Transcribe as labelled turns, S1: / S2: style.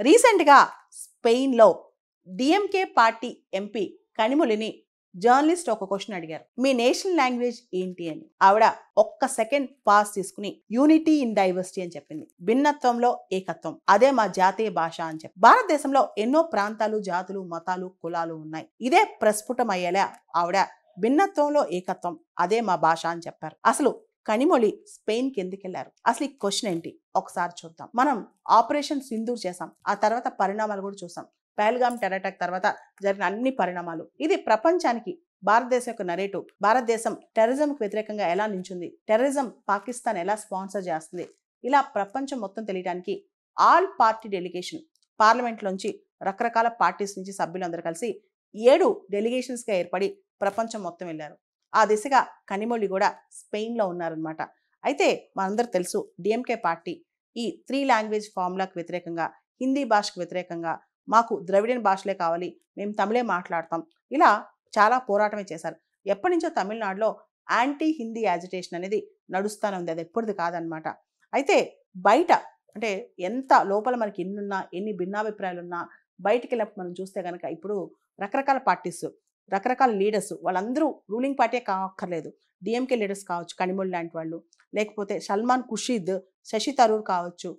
S1: రీసెంట్గా స్పెయిన్లో DMK party MP కనిమొళిని journalist ఒక question అడిగారు, మీ నేషనల్ లాంగ్వేజ్ ఏంటి అని. ఆవిడ ఒక్క సెకండ్ పాస్ తీసుకుని యూనిటీ ఇన్ డైవర్సిటీ అని చెప్పింది. భిన్నత్వంలో ఏకత్వం, అదే మా జాతీయ భాష అని చెప్పి. భారతదేశంలో ఎన్నో ప్రాంతాలు, జాతులు, మతాలు, కులాలు ఉన్నాయి. ఇదే ప్రస్ఫుటం అయ్యేలా ఆవిడ భిన్నత్వంలో ఏకత్వం, అదే మా భాష అని చెప్పారు. అసలు కనిమొళి స్పెయిన్కి ఎందుకు వెళ్ళారు? అసలు ఈ క్వశ్చన్ ఏంటి ఒకసారి చూద్దాం. మనం ఆపరేషన్ సింధూర్ చేసాం, ఆ తర్వాత పరిణామాలు కూడా చూసాం. పహల్గామ్ టెర్రర్ అటాక్ తర్వాత జరిగిన అన్ని పరిణామాలు, ఇది ప్రపంచానికి భారతదేశం యొక్క నరేటివ్. భారతదేశం టెర్రరిజంకి వ్యతిరేకంగా ఎలా నించుంది, టెర్రరిజం పాకిస్తాన్ ఎలా స్పాన్సర్ చేస్తుంది, ఇలా ప్రపంచం మొత్తం తెలియడానికి ఆల్ పార్టీ డెలిగేషన్, పార్లమెంట్లోంచి రకరకాల పార్టీస్ నుంచి సభ్యులందరూ కలిసి 7 డెలిగేషన్స్గా ఏర్పడి ప్రపంచం మొత్తం వెళ్ళారు. ఆ దిశగా కనిమొళి కూడా స్పెయిన్లో ఉన్నారనమాట. అయితే మనందరూ తెలుసు, డిఎంకే పార్టీ ఈ 3 లాంగ్వేజ్ ఫార్ములాకి వ్యతిరేకంగా, హిందీ భాషకు వ్యతిరేకంగా, మాకు ద్రవిడియన్ భాషలే కావాలి, మేము తమిళే మాట్లాడతాం, ఇలా చాలా పోరాటమే చేశారు. ఎప్పటి నుంచో తమిళనాడులో యాంటీ హిందీ యాజిటేషన్ అనేది నడుస్తూనే ఉంది, అది ఎప్పటిది కాదనమాట. అయితే బయట అంటే ఎంత లోపల మనకి ఎన్నున్నా, ఎన్ని భిన్నాభిప్రాయాలున్నా, బయటికి వెళ్ళినప్పుడు మనం చూస్తే కనుక ఇప్పుడు రకరకాల పార్టీస్, రకరకాల లీడర్స్, వాళ్ళందరూ రూలింగ్ పార్టీ కావక్కర్లేదు. డిఎంకే లీడర్స్ కావచ్చు, కనిమొళి లాంటి వాళ్ళు, లేకపోతే సల్మాన్ ఖుర్షీద్, శశి తరూర్ కావచ్చు,